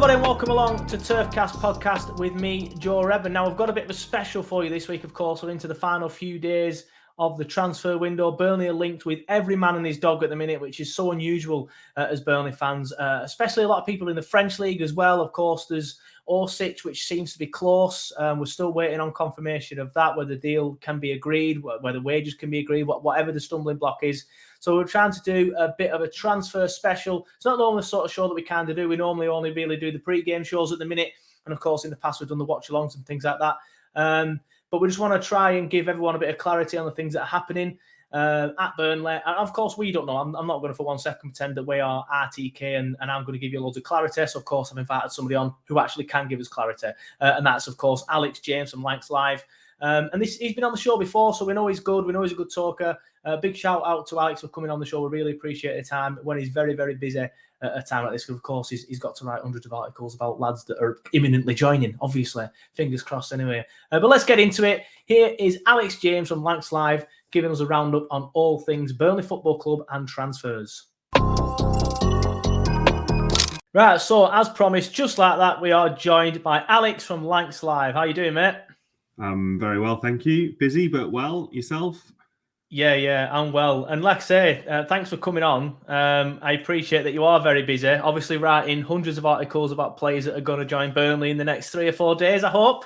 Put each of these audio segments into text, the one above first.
everybody, and welcome along to TurfCast podcast with me, Joe Redman. Now, we've got a bit of a special for you this week, of course. We're into the final few days of the transfer window. Burnley are linked with every man and his dog at the minute, which is so unusual as Burnley fans, especially a lot of people in the French league as well. Of course, there's Orsic, which seems to be close. We're still waiting on confirmation of that, whether the deal can be agreed, whether wages can be agreed, whatever the stumbling block is. So we're trying to do a bit of a transfer special. It's not the only sort of show that we kind of do. We normally only really do the pre-game shows at the minute. And of course, in the past, we've done the watch-alongs and things like that. But we just want to try and give everyone a bit of clarity on the things that are happening at Burnley. And of course, we don't know. I'm not going to for 1 second pretend that we are RTK and I'm going to give you loads of clarity. So, of course, I've invited somebody on who actually can give us clarity. And that's, of course, Alex James from Lancs Live. And he's been on the show before, so we know he's good. We know he's a good talker. Big shout out to Alex for coming on the show. We really appreciate the time when he's very, very busy at a time like this. Because, of course, he's got to write hundreds of articles about lads that are imminently joining, obviously. Fingers crossed anyway. But let's get into it. Here is Alex James from Lancs Live giving us a roundup on all things Burnley Football Club and transfers. Right, so as promised, just like that, we are joined by Alex from Lancs Live. How you doing, mate? I'm very well, thank you. Busy, but well. Yourself? Yeah, I'm well. And like I say, thanks for coming on. I appreciate that you are very busy. Obviously writing hundreds of articles about players that are going to join Burnley in the next 3 or 4 days, I hope.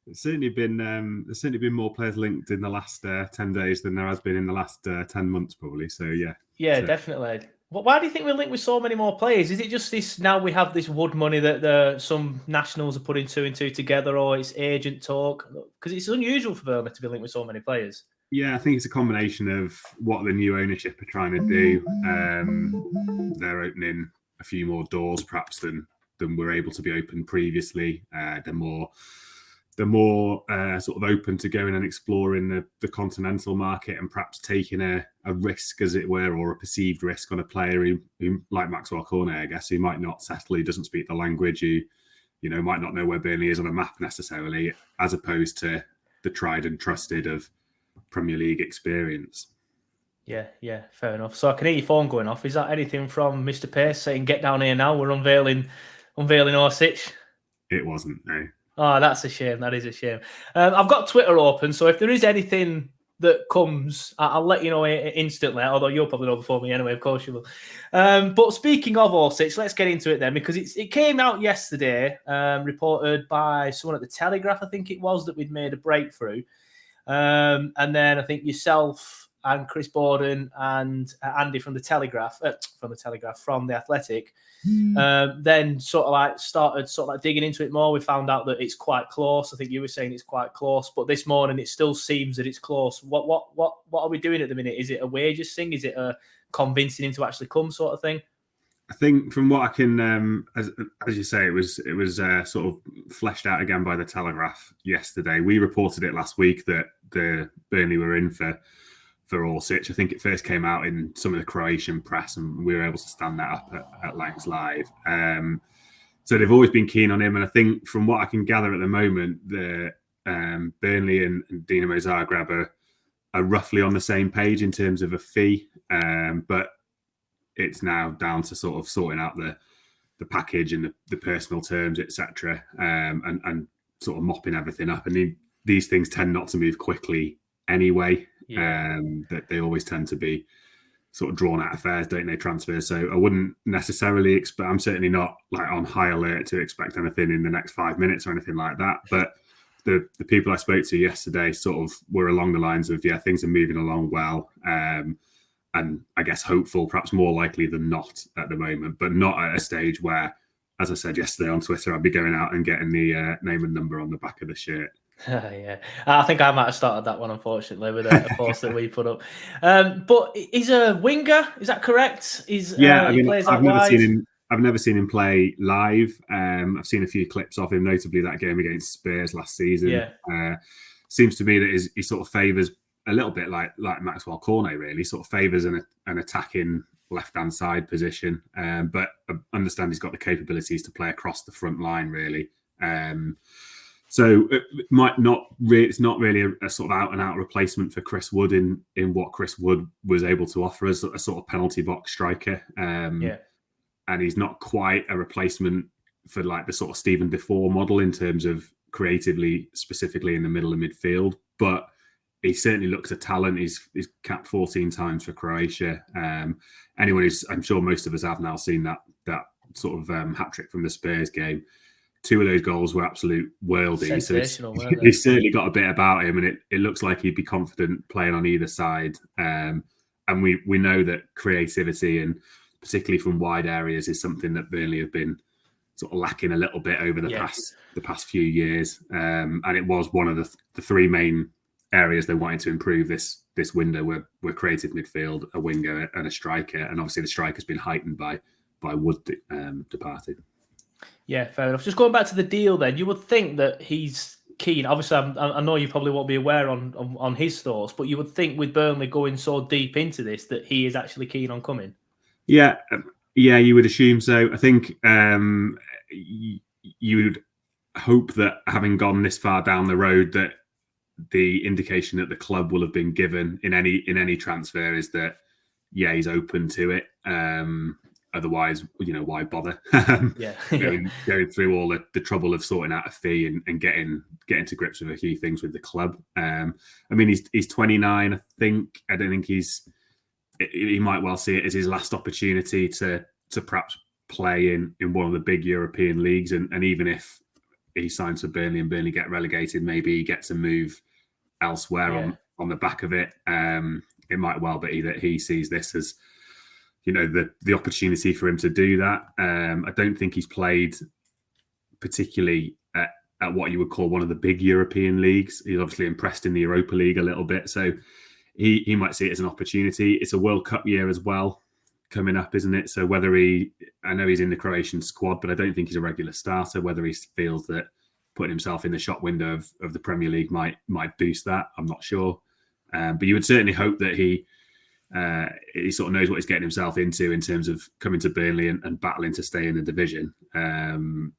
There's certainly been more players linked in the last 10 days than there has been in the last 10 months, probably. So, yeah. Yeah, definitely. Why do you think we're linked with so many more players? Is it just this, now we have this wood money that some nationals are putting 2 and 2 together, or it's agent talk? Because it's unusual for Burnley to be linked with so many players. Yeah, I think it's a combination of what the new ownership are trying to do. They're opening a few more doors, perhaps, than were able to be opened previously. They're more sort of open to going and exploring the continental market and perhaps taking a risk, as it were, or a perceived risk on a player who like Maxwell Cornet, I guess, who might not settle, who doesn't speak the language, who might not know where Burnley is on a map necessarily, as opposed to the tried and trusted of Premier League experience. Yeah, fair enough. So I can hear your phone going off. Is that anything from Mr. Pace saying, "Get down here now, we're unveiling Orsic"? It wasn't, no. Oh, that's a shame. That is a shame. I've got Twitter open, so if there is anything that comes, I'll let you know instantly, although you'll probably know before me anyway, of course you will. But speaking of Orsic, let's get into it then, because it came out yesterday, reported by someone at the Telegraph, I think it was, that we'd made a breakthrough. And then I think yourself and Chris Borden and Andy from the Athletic, then started digging into it more. We found out that it's quite close. I think you were saying it's quite close, but this morning it still seems that it's close. What are we doing at the minute? Is it a wages thing? Is it a convincing him to actually come sort of thing? I think from what I can, as you say, it was sort of fleshed out again by the Telegraph yesterday. We reported it last week that the Burnley were in for Orsic. I think it first came out in some of the Croatian press, and we were able to stand that up at Lancs Live. So they've always been keen on him, and I think from what I can gather at the moment, the Burnley and Dinamo Zagreb are roughly on the same page in terms of a fee, but it's now down to sort of sorting out the package and the personal terms, etc., and sort of mopping everything up. And these things tend not to move quickly anyway. That they always tend to be sort of drawn out affairs, don't they, transfers? So I wouldn't necessarily expect, I'm certainly not like on high alert to expect anything in the next 5 minutes or anything like that. But the people I spoke to yesterday sort of were along the lines of, things are moving along well. And I guess hopeful, perhaps more likely than not at the moment, but not at a stage where, as I said yesterday on Twitter, I'd be going out and getting the name and number on the back of the shirt. Yeah, I think I might have started that one, unfortunately, with a post that we put up. But he's a winger, is that correct? He plays out wide. I've never seen him play live. I've seen a few clips of him, notably that game against Spurs last season. Seems to me that he sort of favours a little bit like Maxwell Cornet, really, sort of favours an attacking left-hand side position. But I understand he's got the capabilities to play across the front line, really. So it might not really, it's not really a sort of out-and-out replacement for Chris Wood in what Chris Wood was able to offer as a sort of penalty box striker. And he's not quite a replacement like the sort of Stephen Defoe model in terms of creatively, specifically in the middle of midfield, but he certainly looks a talent. He's capped 14 times for Croatia. Anyone who's, I'm sure most of us have now seen that sort of hat trick from the Spurs game. 2 of those goals were absolute worldies. Sensational, so he's certainly got a bit about him, and it looks like he'd be confident playing on either side. And we know that creativity, and particularly from wide areas, is something that Burnley have been sort of lacking a little bit over the past few years. And it was one of the 3 main areas they wanted to improve this window were creative midfield, a winger, and a striker. And obviously the striker's been heightened by Wood departing. Yeah, fair enough. Just going back to the deal then, you would think that he's keen. Obviously, I know you probably won't be aware on his thoughts, but you would think with Burnley going so deep into this that he is actually keen on coming. Yeah, you would assume so. I think you would hope that having gone this far down the road, that the indication that the club will have been given in any transfer is that, yeah, he's open to it. Otherwise, why bother? Going through all the trouble of sorting out a fee and getting to grips with a few things with the club. I mean, he's 29. I think. I don't think he might well see it as his last opportunity to perhaps play in one of the big European leagues. And even if he signs for Burnley and Burnley get relegated, maybe he gets a move elsewhere on the back of it. It might well be that he sees this as, the opportunity for him to do that. I don't think he's played particularly at what you would call one of the big European leagues. He's obviously impressed in the Europa League a little bit. So he might see it as an opportunity. It's a World Cup year as well coming up, isn't it? So I know he's in the Croatian squad, but I don't think he's a regular starter. Whether he feels that putting himself in the shop window of the Premier League might boost that, I'm not sure. But you would certainly hope that he sort of knows what he's getting himself into in terms of coming to Burnley and battling to stay in the division. And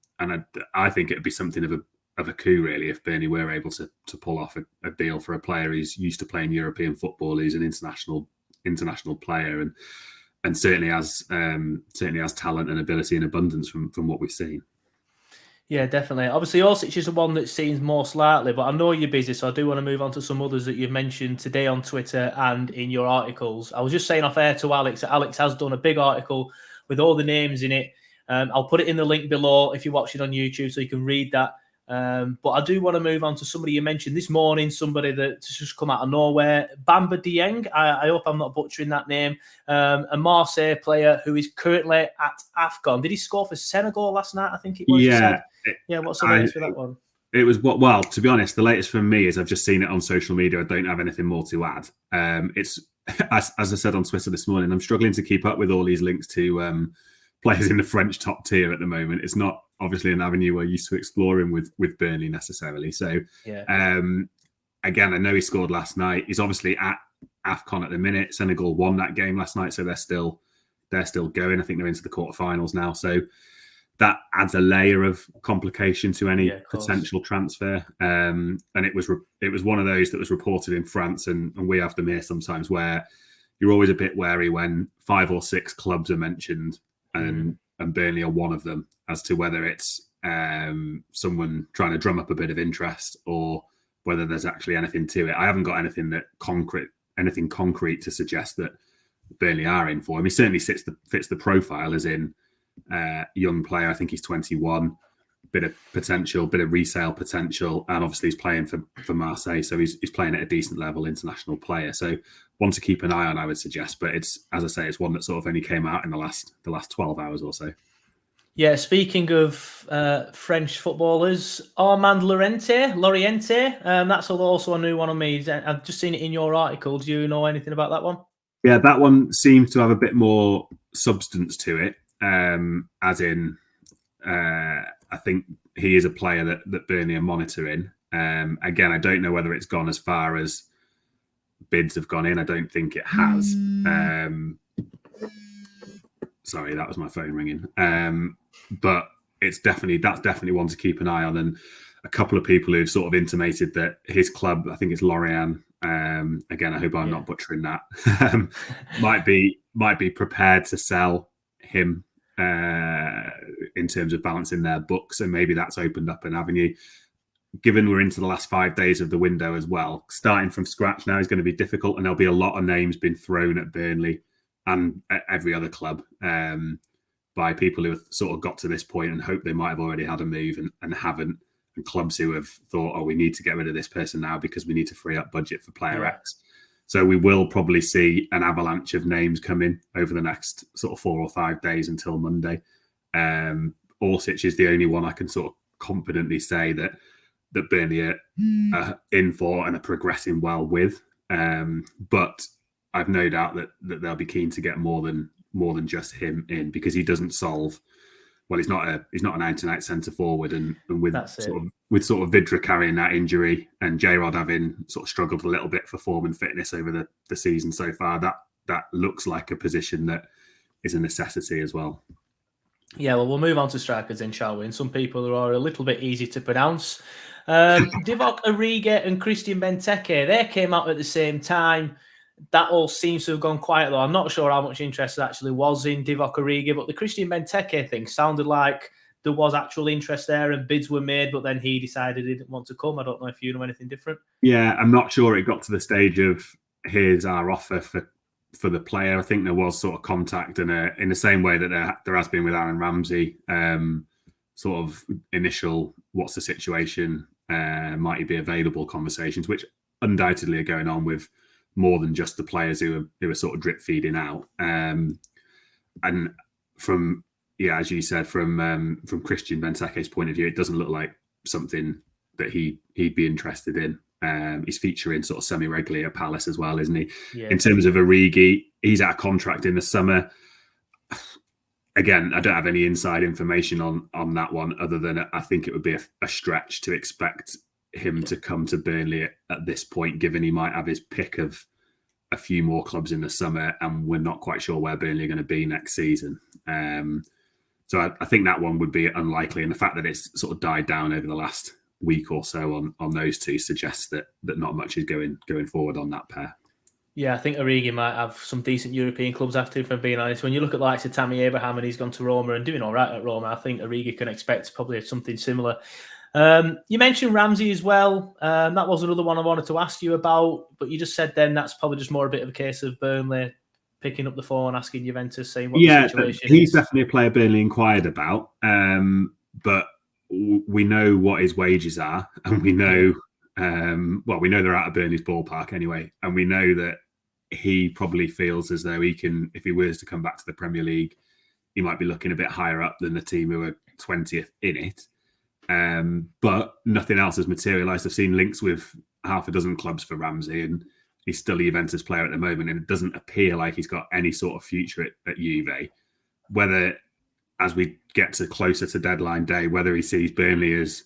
I think it would be something of a coup, really, if Burnley were able to pull off a deal for a player who's used to playing European football, who's an international player, and certainly has talent and ability in abundance from what we've seen. Yeah, definitely. Obviously, Orsic is the one that seems most likely, but I know you're busy, so I do want to move on to some others that you've mentioned today on Twitter and in your articles. I was just saying off air to Alex that Alex has done a big article with all the names in it. I'll put it in the link below if you're watching on YouTube so you can read that. But I do want to move on to somebody you mentioned this morning, somebody that's just come out of nowhere, Bamba Dieng. I hope I'm not butchering that name. A Marseille player who is currently at AFCON. Did he score for Senegal last night? I think it was. Yeah. What's the latest for that one? It was well, to be honest, the latest from me is I've just seen it on social media. I don't have anything more to add. It's as I said on Twitter this morning, I'm struggling to keep up with all these links to players in the French top tier at the moment. It's not obviously an avenue we're used to exploring with Burnley necessarily. So, again, I know he scored last night. He's obviously at AFCON at the minute. Senegal won that game last night, so they're still going. I think they're into the quarterfinals now. So that adds a layer of complication to any potential transfer. And it was one of those that was reported in France, and we have them here sometimes, where you're always a bit wary when 5 or 6 clubs are mentioned, and Burnley are one of them, as to whether it's someone trying to drum up a bit of interest or whether there's actually anything to it. I haven't got anything concrete to suggest that Burnley are in for him. He certainly fits the profile, as in young player. I think he's 21, bit of potential, bit of resale potential, and obviously he's playing for Marseille, so he's playing at a decent level, international player. So one to keep an eye on, I would suggest. But it's, as I say, it's one that sort of only came out in the last 12 hours or so. Yeah, speaking of French footballers, Armand Loriente, that's also a new one on me. I've just seen it in your article. Do you know anything about that one? Yeah, that one seems to have a bit more substance to it, as in I think he is a player that Burnley are monitoring. Again, I don't know whether it's gone as far as bids have gone in. I don't think it has. Sorry, that was my phone ringing. But that's definitely one to keep an eye on. And a couple of people who've sort of intimated that his club, I think it's Lorient, again, I hope I'm not butchering that, might be prepared to sell him in in terms of balancing their books, and maybe that's opened up an avenue. Given we're into the last 5 days of the window as well, starting from scratch now is going to be difficult, and there'll be a lot of names being thrown at Burnley and at every other club by people who have sort of got to this point and hope they might have already had a move and haven't, and clubs who have thought, oh, we need to get rid of this person now because we need to free up budget for player X. So we will probably see an avalanche of names come in over the next sort of 4 or 5 days until Monday. Orsic is the only one I can sort of confidently say that Burnley are in for and are progressing well with. But I've no doubt that they'll be keen to get more than just him in, because he doesn't solve. Well, he's not an out-and-out centre forward, and with sort of Vidra carrying that injury and J-Rod having sort of struggled a little bit for form and fitness over the season so far, that looks like a position that is a necessity as well. Yeah, well, we'll move on to strikers then, shall we? And some people who are a little bit easy to pronounce. Devoca, Orsic and Christian Benteke, they came out at the same time. That all seems to have gone quiet, though. I'm not sure how much interest there actually was in Divoca Orsic, but the Christian Benteke thing sounded like there was actual interest there and bids were made, but then he decided he didn't want to come. I don't know if you know anything different. Yeah, I'm not sure it got to the stage of here's our offer for the player. I think there was sort of contact in the same way that there has been with Aaron Ramsey, sort of initial what's the situation, might he be available conversations, which undoubtedly are going on with more than just the players who are sort of drip feeding out. And from, as you said, from Christian Benteke's point of view, it doesn't look like something that he'd be interested in. He's featuring sort of semi-regularly at Palace as well, isn't he? Yeah. In terms of Orsic, he's out of contract in the summer. Again, I don't have any inside information on that one, other than I think it would be a stretch to expect him to come to Burnley at this point, given he might have his pick of a few more clubs in the summer, and we're not quite sure where Burnley are going to be next season. So I think that one would be unlikely, and the fact that it's sort of died down over the last week or so on those two suggests that not much is going forward on that pair. Yeah, I think Orsic might have some decent European clubs after, if I'm being honest. When you look at the likes of Tammy Abraham and he's gone to Roma and doing all right at Roma, I think Orsic can expect probably something similar. You mentioned Ramsey as well. That was another one I wanted to ask you about, but you just said then that's probably just more a bit of a case of Burnley picking up the phone, asking Juventus, saying what the situation is. He's definitely a player Burnley inquired about, but we know what his wages are, and we know, we know they're out of Burnley's ballpark anyway, and we know that he probably feels as though he can, if he was to come back to the Premier League, he might be looking a bit higher up than the team who are 20th in it. But nothing else has materialised. I've seen links with half a dozen clubs for Ramsey, and he's still a Juventus player at the moment, and it doesn't appear like he's got any sort of future at Juve. Whether, as we get closer to deadline day, whether he sees Burnley as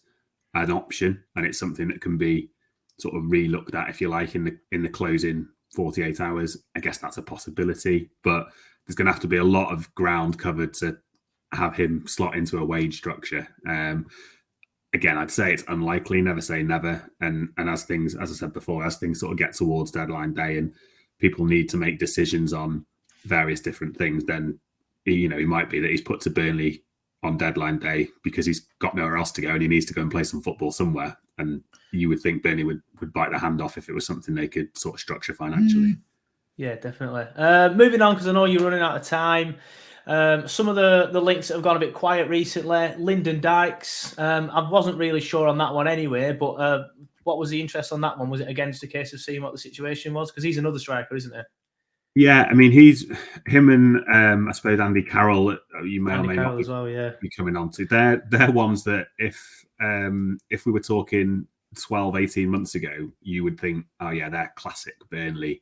an option and it's something that can be sort of re-looked at, if you like, in the closing 48 hours, I guess that's a possibility. But there's going to have to be a lot of ground covered to have him slot into a wage structure. Again, I'd say it's unlikely, never say never. And as things, as I said before, as things sort of get towards deadline day and people need to make decisions on various different things, then, he might be that he's put to Burnley on deadline day because he's got nowhere else to go and he needs to go and play some football somewhere. And you would think Burnley would bite the hand off if it was something they could sort of structure financially. Yeah, definitely. Moving on, because I know you're running out of time. Some of the links that have gone a bit quiet recently. Lyndon Dykes. I wasn't really sure on that one anyway, but what was the interest on that one? Was it again just a case of seeing what the situation was? Because he's another striker, isn't he? Yeah, I mean, him and I suppose Andy Carroll, you may or may not be coming on to. They're ones that if we were talking 12, 18 months ago, you would think, oh yeah, they're classic Burnley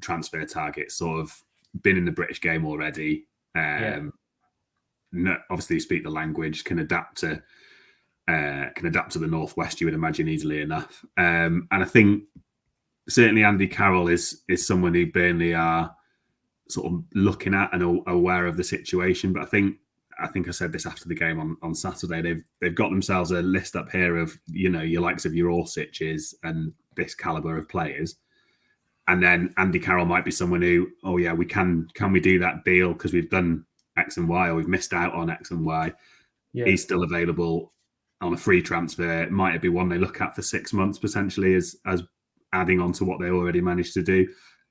transfer targets, sort of been in the British game already. Obviously speak the language, can adapt to the Northwest, you would imagine, easily enough. And I think certainly Andy Carroll is someone who Burnley are sort of looking at and aware of the situation. But I think I said this after the game on Saturday. They've got themselves a list up here of your likes of your Orsic's and this caliber of players. And then Andy Carroll might be someone who, we can we do that deal because we've done X and Y, or we've missed out on X and Y. Yeah. He's still available on a free transfer. Might it be one they look at for 6 months potentially as adding on to what they already managed to do?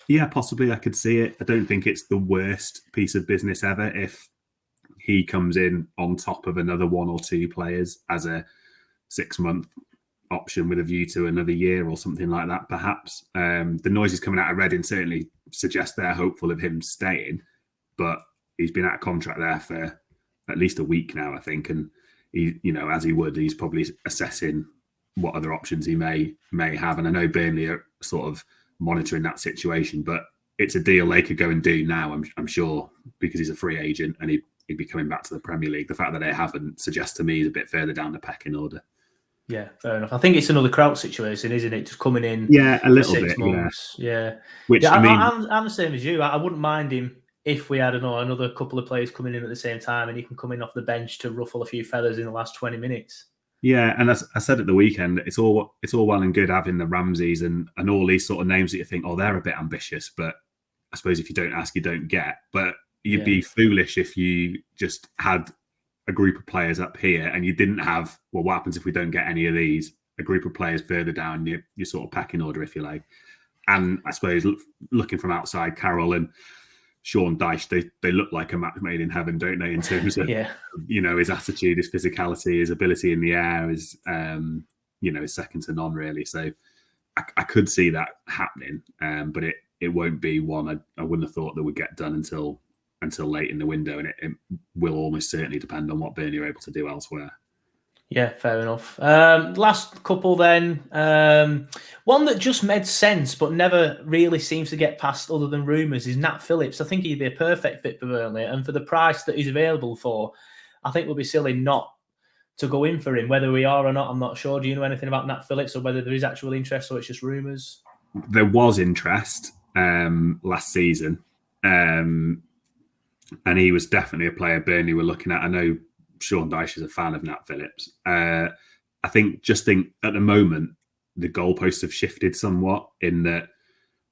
Yeah, possibly I could see it. I don't think it's the worst piece of business ever if he comes in on top of another one or two players as a 6-month option with a view to another year or something like that, perhaps. The noises coming out of Reading certainly suggest they're hopeful of him staying, but he's been out of contract there for at least a week now, I think, and he, as he would, he's probably assessing what other options he may have. And I know Burnley are sort of monitoring that situation, but it's a deal they could go and do now, I'm sure, because he's a free agent and he'd be coming back to the Premier League. The fact that they haven't suggests to me he's a bit further down the pecking order. Yeah, fair enough. I think it's another Kraut situation, isn't it? Just coming in, a little for 6 bit, months. Yeah. Which I'm the same as you. I wouldn't mind him if we had another couple of players coming in at the same time, and he can come in off the bench to ruffle a few feathers in the last 20 minutes. Yeah, and as I said at the weekend, it's all well and good having the Ramseys and all these sort of names that you think, oh, they're a bit ambitious, but I suppose if you don't ask, you don't get. But you'd be foolish if you just had a group of players up here and you didn't have, well, what happens if we don't get any of these? A group of players further down your sort of pecking order, if you like. And I suppose looking from outside, Carroll and Sean Dyche, they look like a match made in heaven, don't they? In terms of his attitude, his physicality, his ability in the air is is second to none, really. So I could see that happening, but it won't be one I wouldn't have thought that would get done until late in the window, and it will almost certainly depend on what Burnley are able to do elsewhere. Yeah, fair enough. Last couple then. One that just made sense but never really seems to get past other than rumours is Nat Phillips. I think he'd be a perfect fit for Burnley, and for the price that he's available for, I think it would be silly not to go in for him. Whether we are or not, I'm not sure. Do you know anything about Nat Phillips, or whether there is actual interest or it's just rumours? There was interest last season, and he was definitely a player Burnley were looking at. I know Sean Dyche is a fan of Nat Phillips. I think at the moment, the goalposts have shifted somewhat in that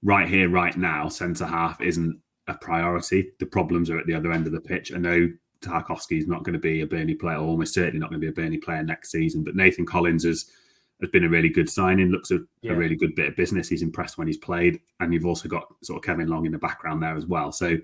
right here, right now, centre-half isn't a priority. The problems are at the other end of the pitch. I know Tarkowski is not going to be a Burnley player, or almost certainly not going to be a Burnley player next season, but Nathan Collins has been a really good signing, looks a really good bit of business. He's impressed when he's played, and you've also got sort of Kevin Long in the background there as well. So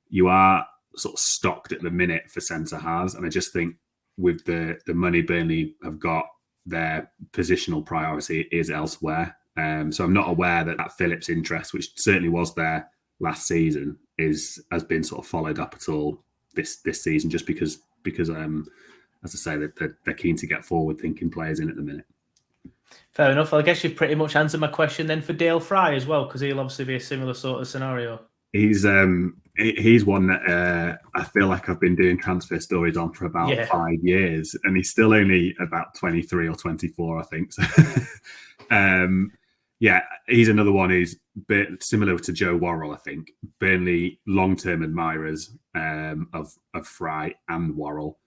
you are sort of stocked at the minute for centre halves, and I just think with the money Burnley have got, their positional priority is elsewhere. So I'm not aware that Phillips interest, which certainly was there last season, has been sort of followed up at all this season, just because as I say, they're keen to get forward thinking players in at the minute. Fair enough. Well, I guess you've pretty much answered my question then for Dale Fry as well, because he'll obviously be a similar sort of scenario. He's one that I feel like I've been doing transfer stories on for about 5 years, and he's still only about 23 or 24, I think. So, he's another one who's a bit similar to Joe Worrell, I think. Burnley long-term admirers of Fry and Worrell.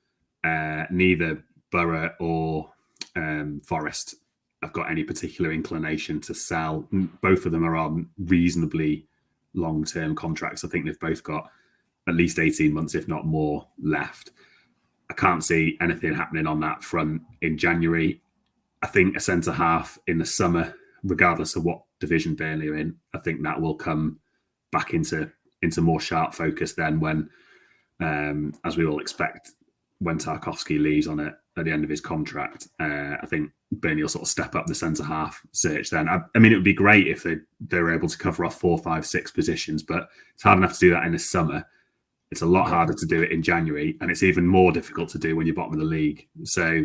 Neither Borough or Forest have got any particular inclination to sell. Both of them are on reasonably long-term contracts. I think they've both got at least 18 months, if not more, left. I can't see anything happening on that front in January. I think a centre-half in the summer, regardless of what division Burnley are in, I think that will come back into more sharp focus then when, as we all expect, when Tarkowski leaves at the end of his contract. I think Burnley will sort of step up the centre-half search then. I mean, it would be great if they were able to cover off 4, 5, 6 positions, but it's hard enough to do that in the summer. It's a lot harder to do it in January, and it's even more difficult to do when you're bottom of the league. So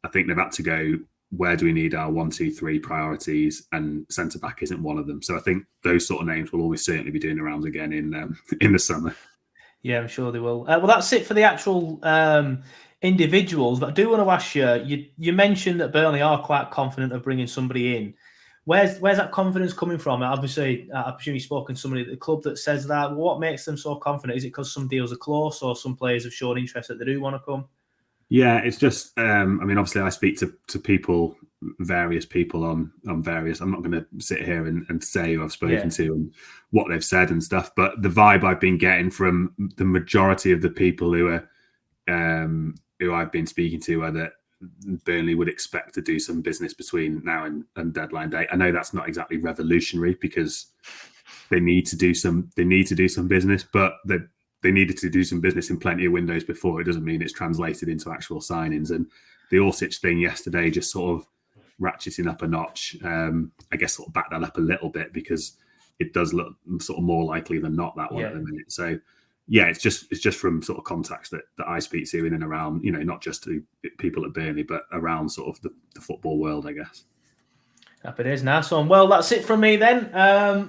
I think they've had to go, where do we need our 1, 2, 3 priorities? And centre-back isn't one of them. So I think those sort of names will always certainly be doing the rounds again in the summer. Yeah, I'm sure they will. Well, that's it for the actual individuals. But I do want to ask you, you mentioned that Burnley are quite confident of bringing somebody in. Where's that confidence coming from? Obviously, I presume you've spoken to somebody at the club that says that. What makes them so confident? Is it because some deals are close, or some players have shown interest that they do want to come? Yeah, it's just, obviously I speak to people various people on various. I'm not going to sit here and say who I've spoken to and what they've said and stuff, but the vibe I've been getting from the majority of the people who I've been speaking to are that Burnley would expect to do some business between now and deadline day. I know that's not exactly revolutionary because they need to do some business, but they needed to do some business in plenty of windows before. It doesn't mean it's translated into actual signings. And the Orsic thing yesterday just sort of ratcheting up a notch. I guess sort of back that up a little bit because it does look sort of more likely than not that one at the minute. So yeah, it's just from sort of contacts that I speak to in and around, not just to people at Burnley, but around sort of the football world, I guess. Happy days, nice one. Well, that's it from me then.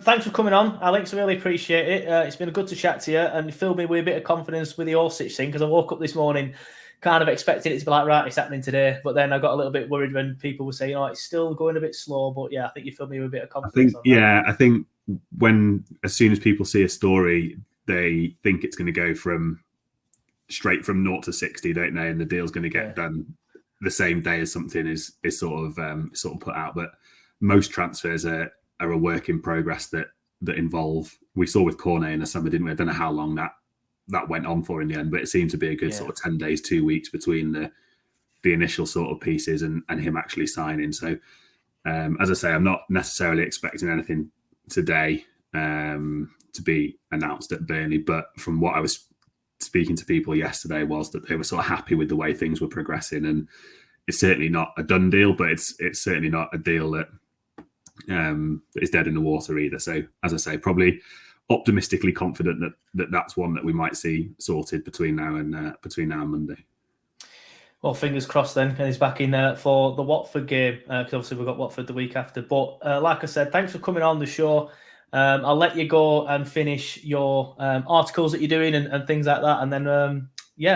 Thanks for coming on, Alex. I really appreciate it. It's been good to chat to you and filled me with a bit of confidence with the Orsic thing because I woke up this morning kind of expecting it to be like, right, it's happening today. But then I got a little bit worried when people were saying, it's still going a bit slow. But yeah, I think you filled me with a bit of confidence. I think as soon as people see a story, they think it's going to go straight from 0 to 60, don't they? And the deal's going to get done the same day as something is sort of put out. But most transfers are a work in progress that involve. We saw with Cornet in the summer, didn't we? I don't know how long that went on for in the end, but it seemed to be a good sort of 10 days, 2 weeks between the initial sort of pieces and him actually signing. So as I say, I'm not necessarily expecting anything today to be announced at Burnley, but from what I was speaking to people yesterday was that they were sort of happy with the way things were progressing, and it's certainly not a done deal, but it's certainly not a deal that is dead in the water either. So as I say, probably optimistically confident that's one that we might see sorted between now and Monday. Well, fingers crossed then, and he's back in for the Watford game because obviously we've got Watford the week after. But like I said, thanks for coming on the show. I'll let you go and finish your articles that you're doing and things like that, and then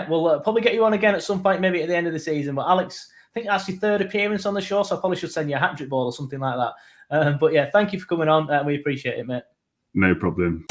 we'll probably get you on again at some point, maybe at the end of the season. But Alex, I think that's your third appearance on the show, so I probably should send you a hat-trick ball or something like that. But yeah, thank you for coming on, and we appreciate it, mate. No problem.